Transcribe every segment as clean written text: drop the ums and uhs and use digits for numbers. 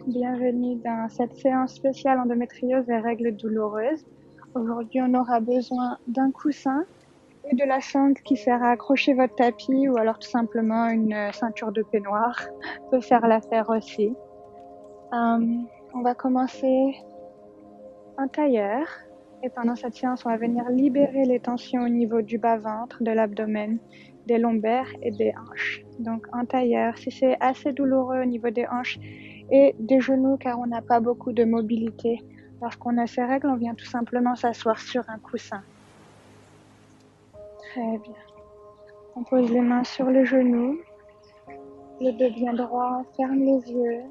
Bienvenue dans cette séance spéciale endométriose et règles douloureuses. Aujourd'hui, on aura besoin d'un coussin et de la sangle qui sert à accrocher votre tapis ou alors tout simplement une ceinture de peignoir peut faire l'affaire aussi. On va commencer en tailleur et pendant cette séance, on va venir libérer les tensions au niveau du bas-ventre, de l'abdomen, des lombaires et des hanches. Donc en tailleur, si c'est assez douloureux au niveau des hanches et des genoux car on n'a pas beaucoup de mobilité, lorsqu'on a ces règles, on vient tout simplement s'asseoir sur un coussin. Très bien. On pose les mains sur les genoux, le dos bien droit, ferme les yeux.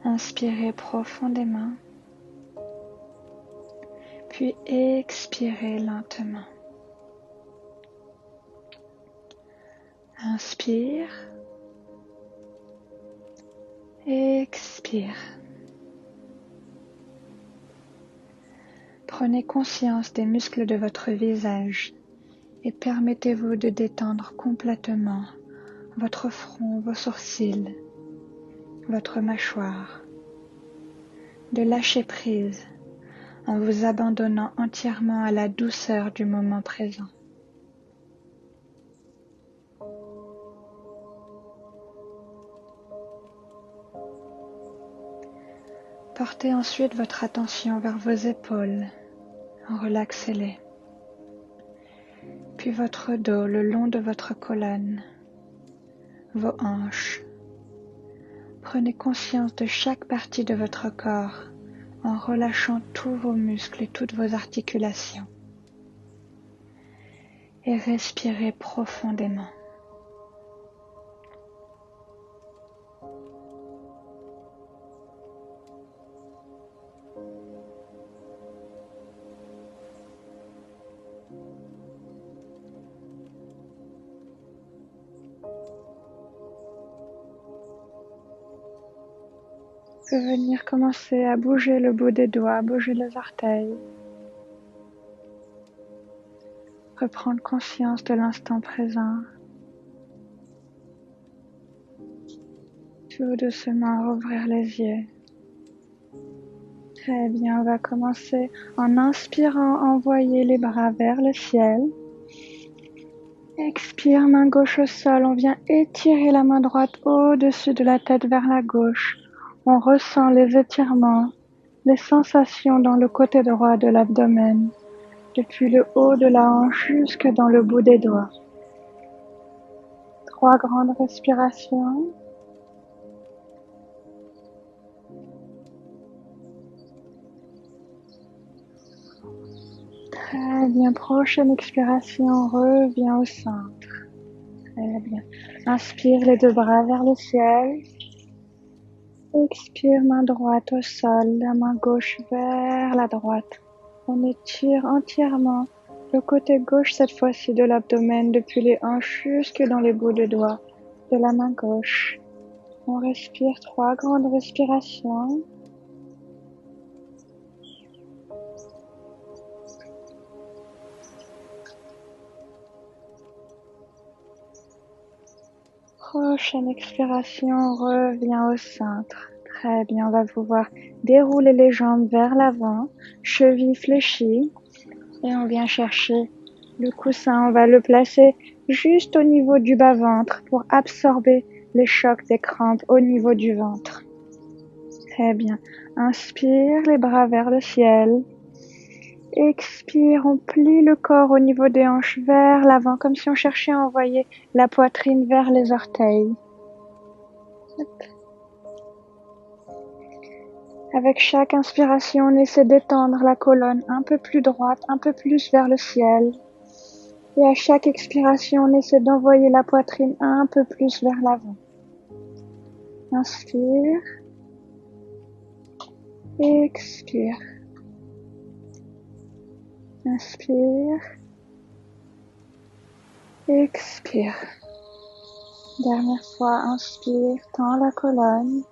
Inspirez profondément, puis expirez lentement. Inspire, expire. Prenez conscience des muscles de votre visage et permettez-vous de détendre complètement votre front, vos sourcils, votre mâchoire, de lâcher prise en vous abandonnant entièrement à la douceur du moment présent. Portez ensuite votre attention vers vos épaules, relaxez-les, puis votre dos le long de votre colonne, vos hanches. Prenez conscience de chaque partie de votre corps en relâchant tous vos muscles et toutes vos articulations. Et respirez profondément. Vous pouvez venir commencer à bouger le bout des doigts, bouger les orteils. Reprendre conscience de l'instant présent. Tout doucement rouvrir les yeux. Très bien, on va commencer en inspirant, envoyer les bras vers le ciel. Expire, main gauche au sol, on vient étirer la main droite au-dessus de la tête vers la gauche. On ressent les étirements, les sensations dans le côté droit de l'abdomen, depuis le haut de la hanche jusque dans le bout des doigts. 3 grandes respirations. Très bien, prochaine expiration, reviens au centre. Très bien. Inspire les deux bras vers le ciel. Expire, main droite au sol, la main gauche vers la droite. On étire entièrement le côté gauche cette fois-ci de l'abdomen depuis les hanches jusque dans les bouts de doigts de la main gauche. On respire 3 grandes respirations. Prochaine expiration, revient au centre. Très bien, on va pouvoir dérouler les jambes vers l'avant, chevilles fléchies. Et on vient chercher le coussin, on va le placer juste au niveau du bas-ventre pour absorber les chocs des crampes au niveau du ventre. Très bien. Inspire, les bras vers le ciel. Expire, on plie le corps au niveau des hanches vers l'avant, comme si on cherchait à envoyer la poitrine vers les orteils. Hop. Avec chaque inspiration, on essaie d'étendre la colonne un peu plus droite, un peu plus vers le ciel. Et à chaque expiration, on essaie d'envoyer la poitrine un peu plus vers l'avant. Inspire. Expire. Inspire. Expire. Dernière fois, inspire, tends la colonne.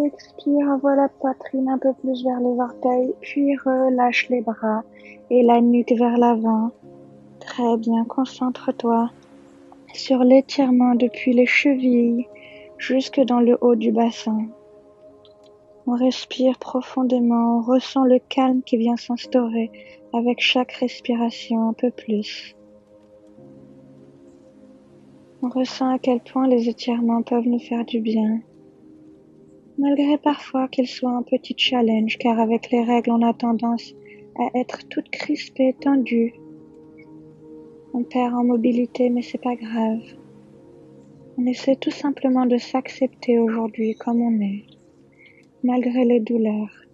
Expire, envoie la poitrine un peu plus vers les orteils, puis relâche les bras et la nuque vers l'avant. Très bien, concentre-toi sur l'étirement depuis les chevilles jusque dans le haut du bassin. On respire profondément, on ressent le calme qui vient s'instaurer avec chaque respiration un peu plus. On ressent à quel point les étirements peuvent nous faire du bien, malgré parfois qu'ils soient un petit challenge, car avec les règles on a tendance à être toute crispée, tendue. On perd en mobilité, mais c'est pas grave. On essaie tout simplement de s'accepter aujourd'hui comme on est, malgré les douleurs.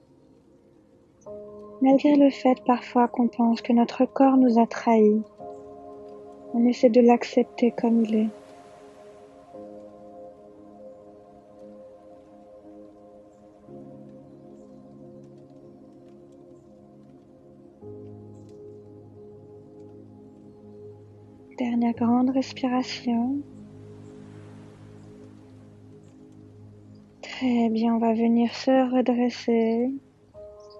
Malgré le fait parfois qu'on pense que notre corps nous a trahis, on essaie de l'accepter comme il est. Dernière grande respiration. Très bien, on va venir se redresser.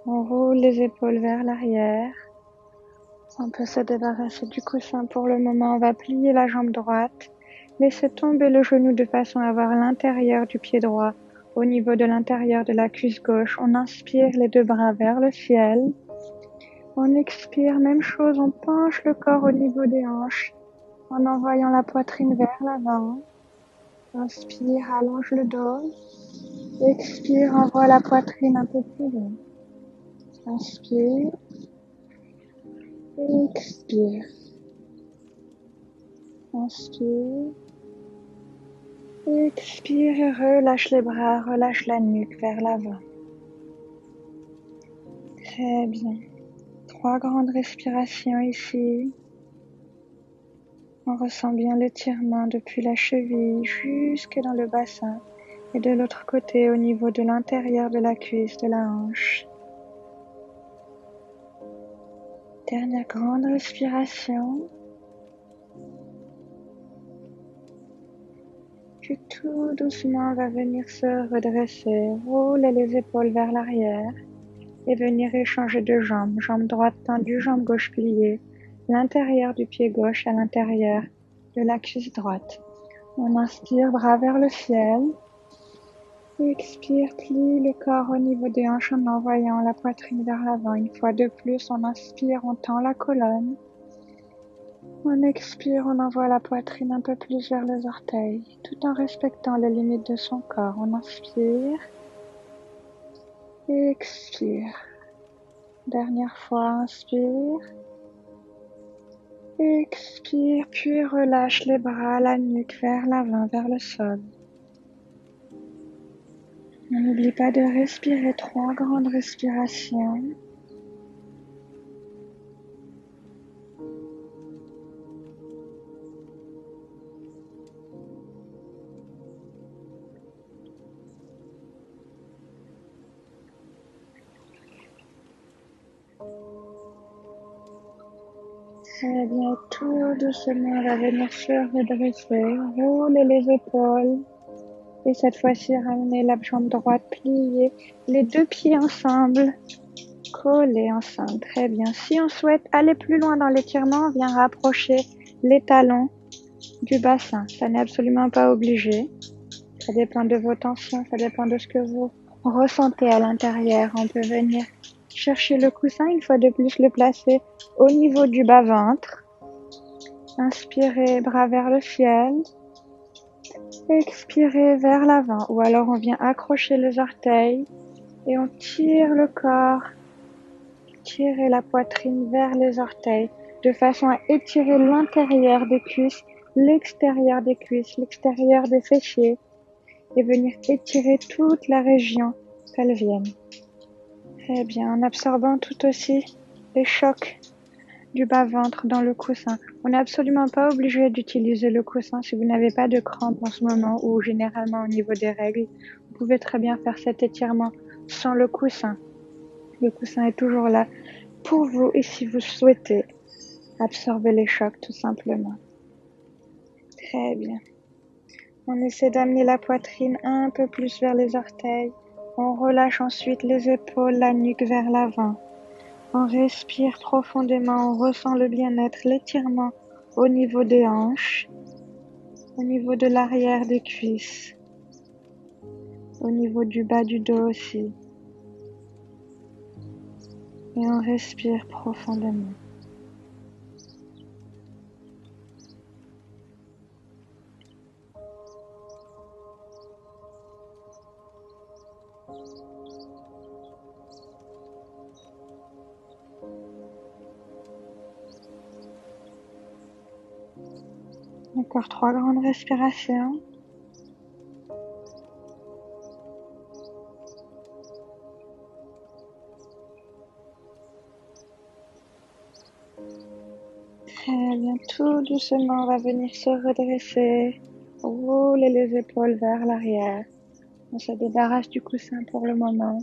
On roule les épaules vers l'arrière. On peut se débarrasser du coussin pour le moment. On va plier la jambe droite. Laissez tomber le genou de façon à avoir l'intérieur du pied droit au niveau de l'intérieur de la cuisse gauche. On inspire les deux bras vers le ciel. On expire, même chose, on penche le corps au niveau des hanches en envoyant la poitrine vers l'avant. Inspire, allonge le dos. Expire, envoie la poitrine un peu plus loin. Inspire. Expire. Inspire. Expire et relâche les bras, relâche la nuque vers l'avant. Très bien. 3 grandes respirations ici. On ressent bien l'étirement depuis la cheville jusque dans le bassin et de l'autre côté au niveau de l'intérieur de la cuisse, de la hanche. Dernière grande respiration. Puis tout doucement, on va venir se redresser, rouler les épaules vers l'arrière et venir échanger de jambes. Jambe droite tendue, jambe gauche pliée. L'intérieur du pied gauche à l'intérieur de la cuisse droite. On inspire, bras vers le ciel. Expire, plie le corps au niveau des hanches en envoyant la poitrine vers l'avant. Une fois de plus, on inspire, on tend la colonne. On expire, on envoie la poitrine un peu plus vers les orteils, tout en respectant les limites de son corps. On inspire, expire. Dernière fois, inspire, expire, puis relâche les bras, la nuque vers l'avant, vers le sol. On n'oublie pas de respirer 3 grandes respirations. Très bien, tout doucement, on va venir se redresser, rouler les épaules. Et cette fois-ci, ramener la jambe droite pliée, les 2 pieds ensemble, collés ensemble. Très bien. Si on souhaite aller plus loin dans l'étirement, on vient rapprocher les talons du bassin. Ça n'est absolument pas obligé. Ça dépend de vos tensions, ça dépend de ce que vous ressentez à l'intérieur. On peut venir chercher le coussin, une fois de plus le placer au niveau du bas-ventre. Inspirez, bras vers le ciel. Expirez vers l'avant ou alors on vient accrocher les orteils et on tire le corps, tirer la poitrine vers les orteils de façon à étirer l'intérieur des cuisses, l'extérieur des cuisses, l'extérieur des fessiers et venir étirer toute la région pelvienne. Très bien, en absorbant tout aussi les chocs du bas-ventre dans le coussin. On n'est absolument pas obligé d'utiliser le coussin si vous n'avez pas de crampes en ce moment ou généralement au niveau des règles. Vous pouvez très bien faire cet étirement sans le coussin. Le coussin est toujours là pour vous et si vous souhaitez absorber les chocs tout simplement. Très bien. On essaie d'amener la poitrine un peu plus vers les orteils. On relâche ensuite les épaules, la nuque vers l'avant. On respire profondément, on ressent le bien-être, l'étirement au niveau des hanches, au niveau de l'arrière des cuisses, au niveau du bas du dos aussi. Et on respire profondément. Encore 3 grandes respirations. Très bien, tout doucement, on va venir se redresser, rouler les épaules vers l'arrière. On se débarrasse du coussin pour le moment.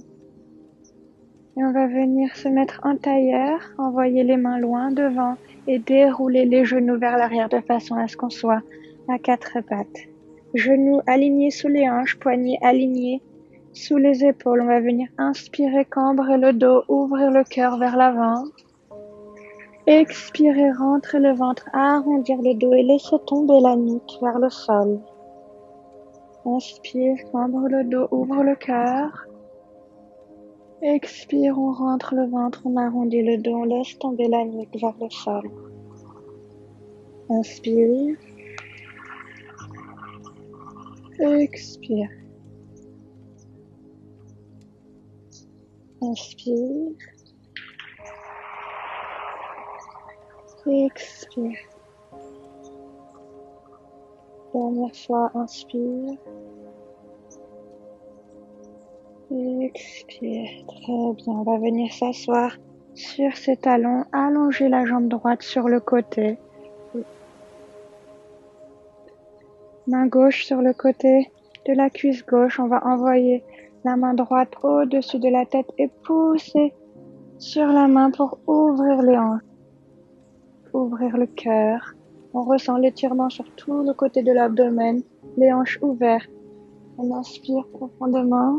Et on va venir se mettre en tailleur, envoyer les mains loin devant et dérouler les genoux vers l'arrière de façon à ce qu'on soit à 4 pattes. Genoux alignés sous les hanches, poignets alignés sous les épaules. On va venir inspirer, cambrer le dos, ouvrir le cœur vers l'avant. Expirez, rentrez le ventre, arrondir le dos et laissez tomber la nuque vers le sol. Inspire, cambre le dos, ouvre le cœur. Expire, on rentre le ventre, on arrondit le dos, on laisse tomber la nuque vers le sol. Inspire. Expire. Inspire. Expire. Dernière fois, inspire. Expire. Très bien, on va venir s'asseoir sur ses talons, allonger la jambe droite sur le côté. Main gauche sur le côté de la cuisse gauche, on va envoyer la main droite au-dessus de la tête et pousser sur la main pour ouvrir les hanches, ouvrir le cœur. On ressent l'étirement sur tout le côté de l'abdomen, les hanches ouvertes. On inspire profondément.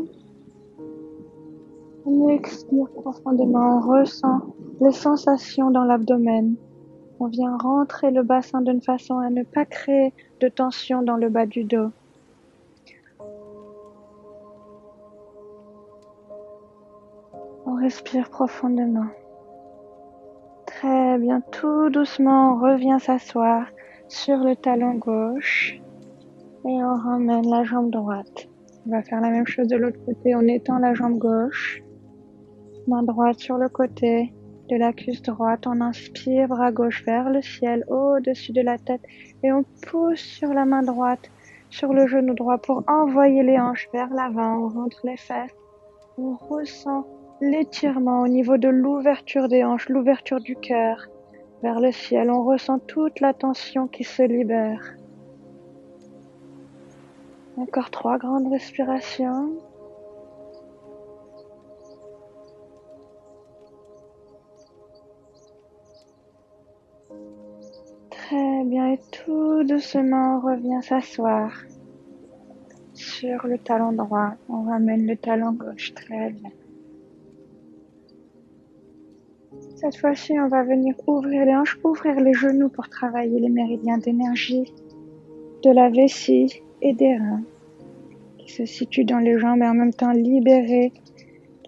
On expire profondément, on ressent les sensations dans l'abdomen. On vient rentrer le bassin d'une façon à ne pas créer de tension dans le bas du dos. On respire profondément. Très bien, tout doucement, on revient s'asseoir sur le talon gauche et on ramène la jambe droite. On va faire la même chose de l'autre côté, on étend la jambe gauche, main droite sur le côté de la cuisse droite, on inspire, bras gauche vers le ciel, au-dessus de la tête et on pousse sur la main droite, sur le genou droit pour envoyer les hanches vers l'avant, on rentre les fesses, on ressent l'étirement au niveau de l'ouverture des hanches, l'ouverture du cœur vers le ciel. On ressent toute la tension qui se libère. Encore 3 grandes respirations. Très bien, et tout doucement, on revient s'asseoir sur le talon droit. On ramène le talon gauche, très bien. Cette fois-ci, on va venir ouvrir les hanches, ouvrir les genoux pour travailler les méridiens d'énergie de la vessie et des reins qui se situent dans les jambes et en même temps libérer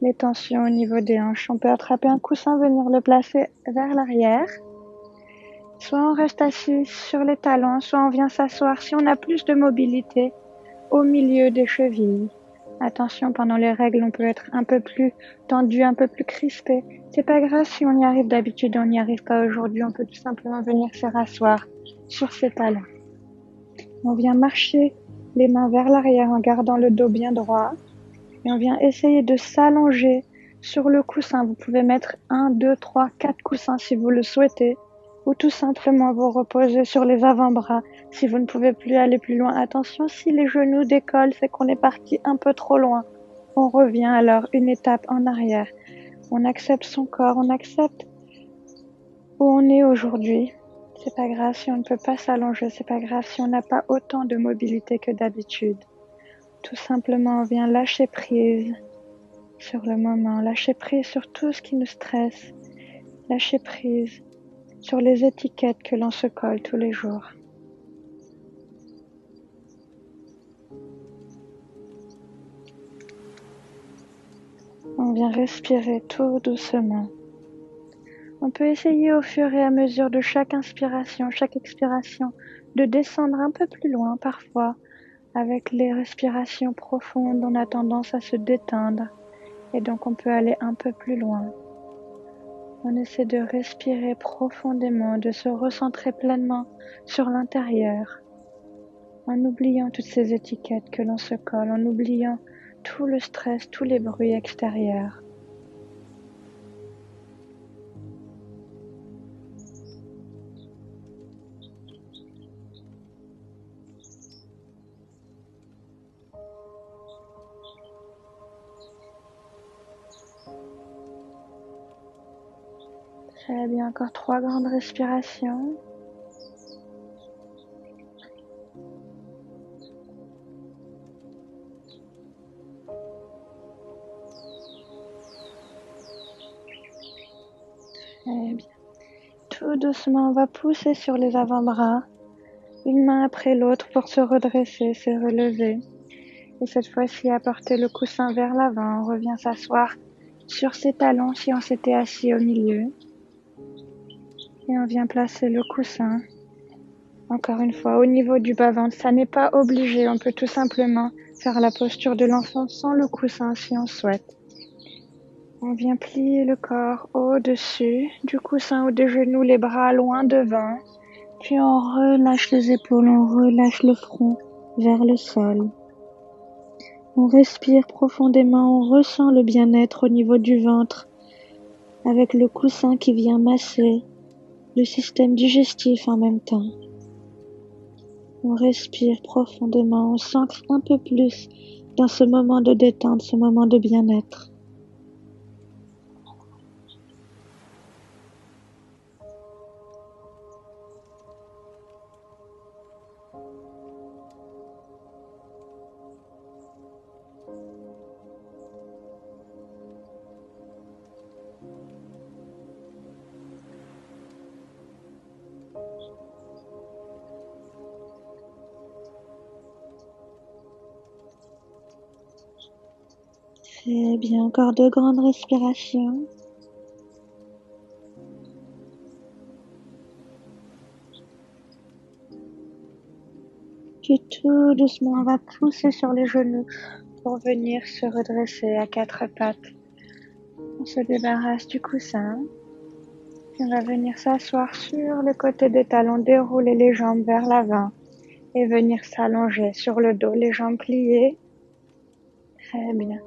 les tensions au niveau des hanches. On peut attraper un coussin, venir le placer vers l'arrière. Soit on reste assis sur les talons, soit on vient s'asseoir si on a plus de mobilité au milieu des chevilles. Attention, pendant les règles, on peut être un peu plus tendu, un peu plus crispé. C'est pas grave si on y arrive d'habitude, on n'y arrive pas aujourd'hui. On peut tout simplement venir se rasseoir sur ses talons. On vient marcher les mains vers l'arrière en gardant le dos bien droit. Et on vient essayer de s'allonger sur le coussin. Vous pouvez mettre 1, 2, 3, 4 coussins si vous le souhaitez. Ou tout simplement vous reposer sur les avant-bras si vous ne pouvez plus aller plus loin. Attention, si les genoux décollent, c'est qu'on est parti un peu trop loin. On revient alors une étape en arrière. On accepte son corps, on accepte où on est aujourd'hui. C'est pas grave si on ne peut pas s'allonger, c'est pas grave si on n'a pas autant de mobilité que d'habitude. Tout simplement, on vient lâcher prise sur le moment, lâcher prise sur tout ce qui nous stresse Lâcher prise sur les étiquettes que l'on se colle tous les jours. On vient respirer tout doucement. On peut essayer au fur et à mesure de chaque inspiration, chaque expiration, de descendre un peu plus loin parfois. Avec les respirations profondes, on a tendance à se détendre et donc on peut aller un peu plus loin. On essaie de respirer profondément, de se recentrer pleinement sur l'intérieur, en oubliant toutes ces étiquettes que l'on se colle, en oubliant tout le stress, tous les bruits extérieurs. Très bien, encore 3 grandes respirations. Très bien. Tout doucement, on va pousser sur les avant-bras, une main après l'autre pour se redresser, se relever. Et cette fois-ci, apporter le coussin vers l'avant. On revient s'asseoir sur ses talons si on s'était assis au milieu. Et on vient placer le coussin, encore une fois, au niveau du bas-ventre. Ça n'est pas obligé, on peut tout simplement faire la posture de l'enfant sans le coussin si on souhaite. On vient plier le corps au-dessus du coussin ou des genoux, les bras loin devant. Puis on relâche les épaules, on relâche le front vers le sol. On respire profondément, on ressent le bien-être au niveau du ventre avec le coussin qui vient masser le système digestif en même temps. On respire profondément, on s'ancre un peu plus dans ce moment de détente, ce moment de bien-être. Très bien, encore 2 grandes respirations. Puis tout doucement, on va pousser sur les genoux pour venir se redresser à 4 pattes. On se débarrasse du coussin. Puis on va venir s'asseoir sur le côté des talons, dérouler les jambes vers l'avant et venir s'allonger sur le dos, les jambes pliées. Très bien.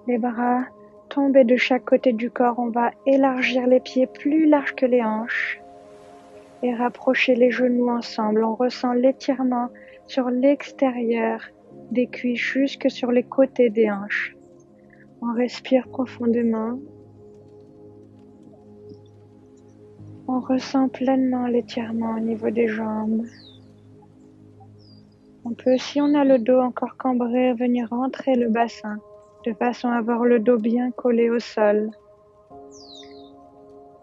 Les bras tombés de chaque côté du corps, on va élargir les pieds plus larges que les hanches et rapprocher les genoux ensemble. On ressent l'étirement sur l'extérieur des cuisses jusque sur les côtés des hanches. On respire profondément. On ressent pleinement l'étirement au niveau des jambes. On peut, si on a le dos encore cambré, venir rentrer le bassin de façon à avoir le dos bien collé au sol.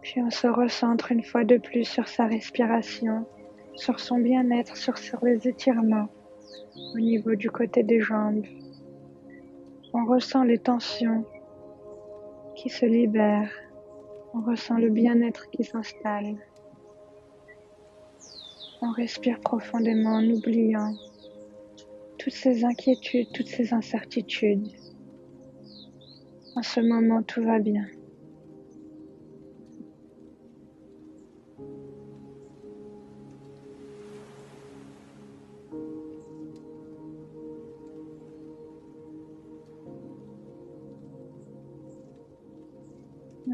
Puis on se recentre une fois de plus sur sa respiration, sur son bien-être, sur les étirements au niveau du côté des jambes. On ressent les tensions qui se libèrent. On ressent le bien-être qui s'installe. On respire profondément en oubliant toutes ces inquiétudes, toutes ces incertitudes. En ce moment, tout va bien.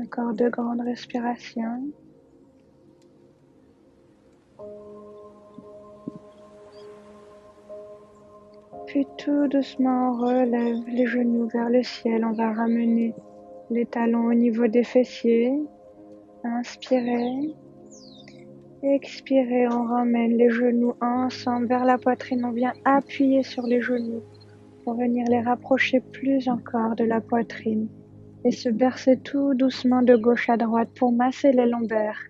Encore 2 grandes respirations. Puis tout doucement, on relève les genoux vers le ciel. On va ramener les talons au niveau des fessiers. Inspirez. Expirez, on ramène les genoux ensemble vers la poitrine. On vient appuyer sur les genoux pour venir les rapprocher plus encore de la poitrine. et se bercer tout doucement de gauche à droite pour masser les lombaires,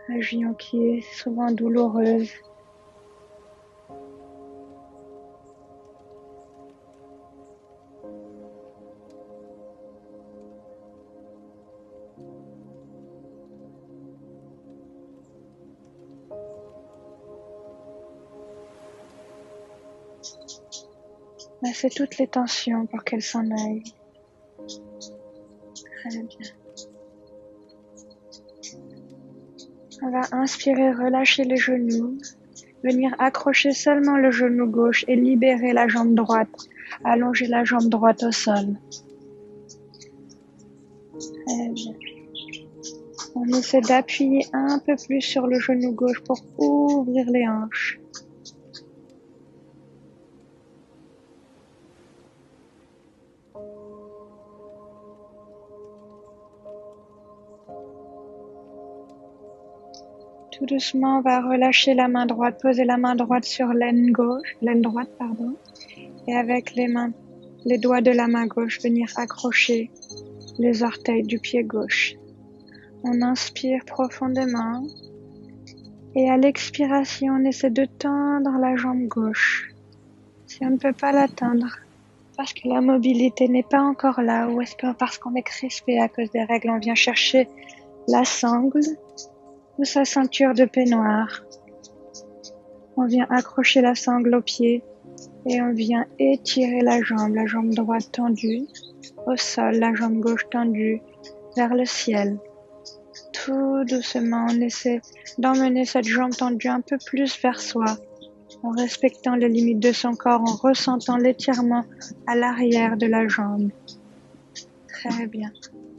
région qui est souvent douloureuse. Massez toutes les tensions pour qu'elles s'en aillent. Très bien. On va inspirer, relâcher les genoux, venir accrocher seulement le genou gauche et libérer la jambe droite, allonger la jambe droite au sol. Très bien. On essaie d'appuyer un peu plus sur le genou gauche pour ouvrir les hanches. Tout doucement, on va relâcher la main droite, poser la main droite sur l'aine droite, et avec les doigts de la main gauche, venir accrocher les orteils du pied gauche. On inspire profondément et à l'expiration, on essaie de tendre la jambe gauche. Si on ne peut pas l'atteindre parce que la mobilité n'est pas encore là ou est-ce que parce qu'on est crispé à cause des règles, on vient chercher la sangle ou sa ceinture de peignoir. On vient accrocher la sangle au pied et on vient étirer la jambe droite tendue au sol, la jambe gauche tendue vers le ciel. Tout doucement, on essaie d'emmener cette jambe tendue un peu plus vers soi, en respectant les limites de son corps, en ressentant l'étirement à l'arrière de la jambe. Très bien.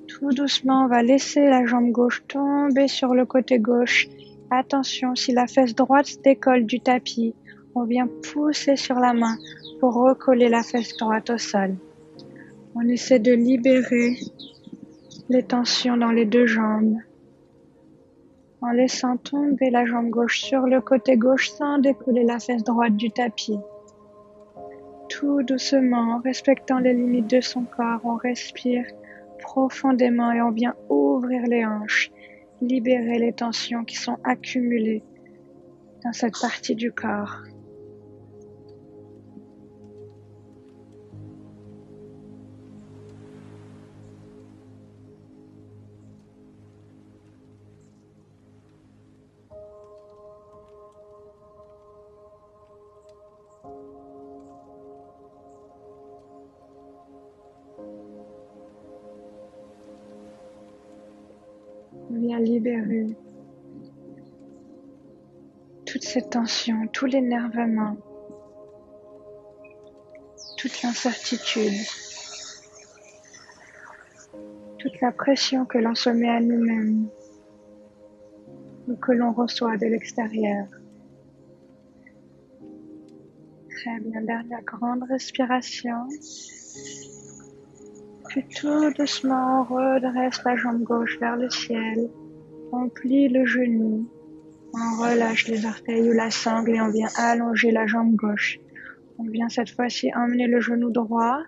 Tout doucement, on va laisser la jambe gauche tomber sur le côté gauche. Attention, si la fesse droite se décolle du tapis, on vient pousser sur la main pour recoller la fesse droite au sol. On essaie de libérer les tensions dans les deux jambes, en laissant tomber la jambe gauche sur le côté gauche sans décoller la fesse droite du tapis. Tout doucement, en respectant les limites de son corps, on respire profondément et on vient ouvrir les hanches, libérer les tensions qui sont accumulées dans cette partie du corps. On vient libérer toutes ces tensions, tout l'énervement, toute l'incertitude, toute la pression que l'on se met à nous-mêmes ou que l'on reçoit de l'extérieur. Très bien, dernière grande respiration. Puis tout doucement, on redresse la jambe gauche vers le ciel. On plie le genou. On relâche les orteils ou la sangle et on vient allonger la jambe gauche. On vient cette fois-ci emmener le genou droit.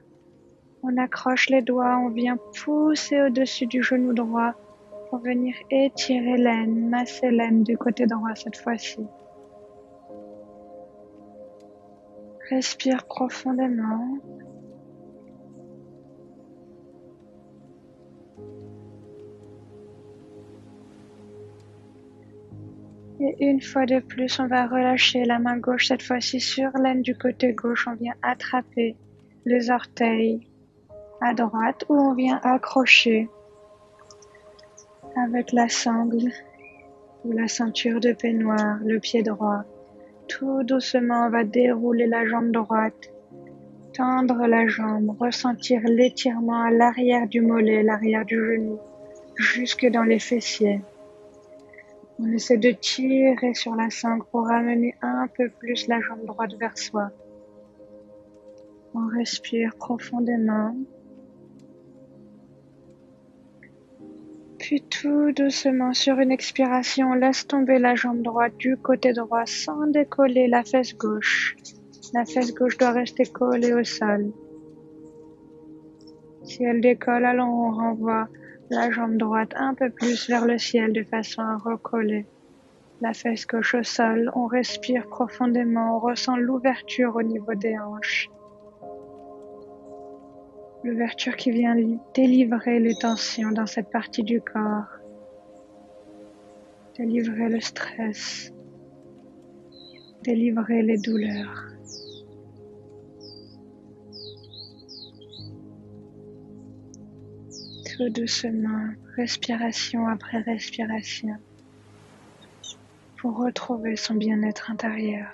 On accroche les doigts, on vient pousser au-dessus du genou droit pour venir étirer l'aine, masser l'aine du côté droit cette fois-ci. Respire profondément. Et une fois de plus, on va relâcher la main gauche cette fois-ci sur l'aine du côté gauche. On vient attraper les orteils à droite ou on vient accrocher avec la sangle ou la ceinture de peignoir le pied droit. Tout doucement, on va dérouler la jambe droite, tendre la jambe, ressentir l'étirement à l'arrière du mollet, l'arrière du genou, jusque dans les fessiers. On essaie de tirer sur la sangle pour ramener un peu plus la jambe droite vers soi. On respire profondément. Puis tout doucement, sur une expiration, on laisse tomber la jambe droite du côté droit sans décoller la fesse gauche. La fesse gauche doit rester collée au sol. Si elle décolle, alors on renvoie la jambe droite un peu plus vers le ciel de façon à recoller la fesse gauche au sol. On respire profondément, on ressent l'ouverture au niveau des hanches. L'ouverture qui vient délivrer les tensions dans cette partie du corps, délivrer le stress, délivrer les douleurs. Tout doucement, respiration après respiration, pour retrouver son bien-être intérieur.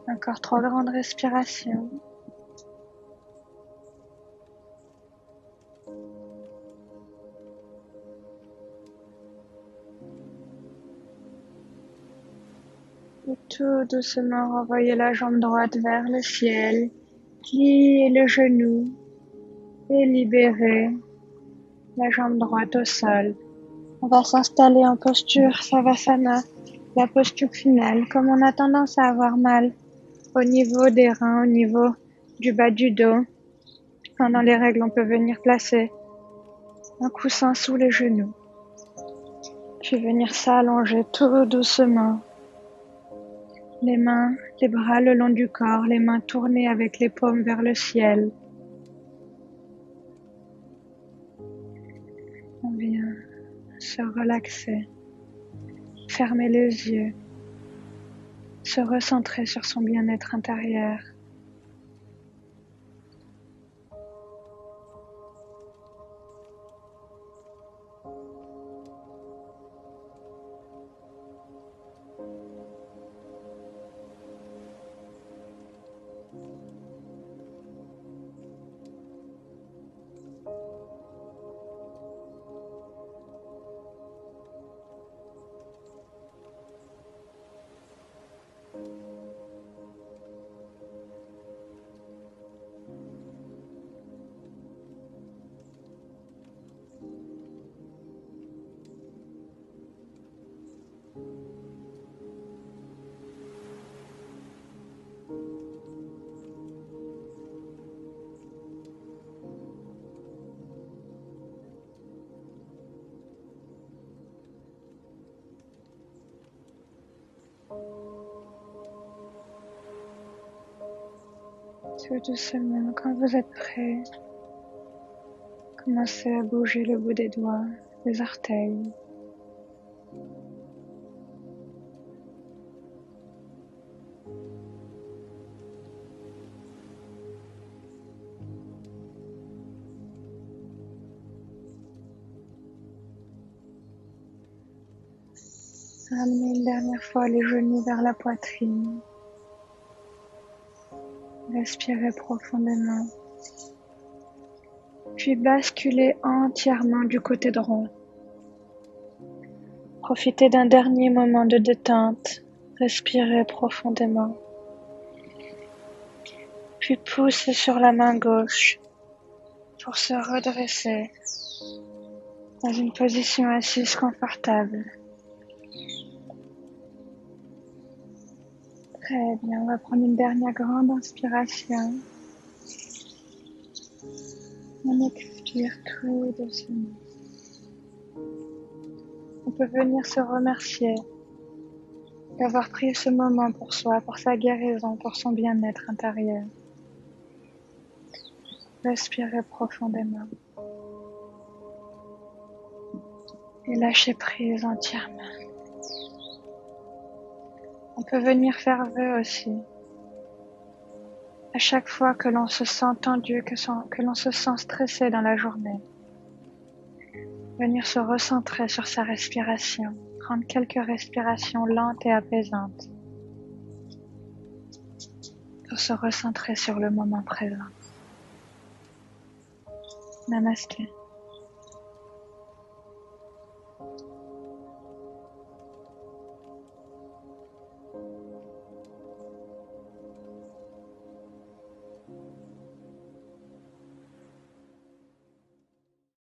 Encore 3 grandes respirations. Et tout doucement renvoyer la jambe droite vers le ciel, plier le genou et libérer la jambe droite au sol. On va s'installer en posture Savasana, la posture finale. Comme on a tendance à avoir mal au niveau des reins, au niveau du bas du dos, pendant les règles, on peut venir placer un coussin sous les genoux, puis venir s'allonger tout doucement. Les mains, les bras le long du corps, les mains tournées avec les paumes vers le ciel. On vient se relaxer, fermer les yeux, se recentrer sur son bien-être intérieur. Tout doucement, quand vous êtes prêt, commencez à bouger le bout des doigts, les orteils. Ramenez une dernière fois les genoux vers la poitrine. Respirez profondément. Puis basculez entièrement du côté droit. Profitez d'un dernier moment de détente. Respirez profondément. Puis poussez sur la main gauche pour se redresser dans une position assise confortable. Très bien, on va prendre une dernière grande inspiration. On expire tout doucement. On peut venir se remercier d'avoir pris ce moment pour soi, pour sa guérison, pour son bien-être intérieur. Respirez profondément et lâchez prise entièrement. On peut venir faire vœu aussi. À chaque fois que l'on se sent tendu, que l'on se sent stressé dans la journée, venir se recentrer sur sa respiration, prendre quelques respirations lentes et apaisantes pour se recentrer sur le moment présent. Namasté.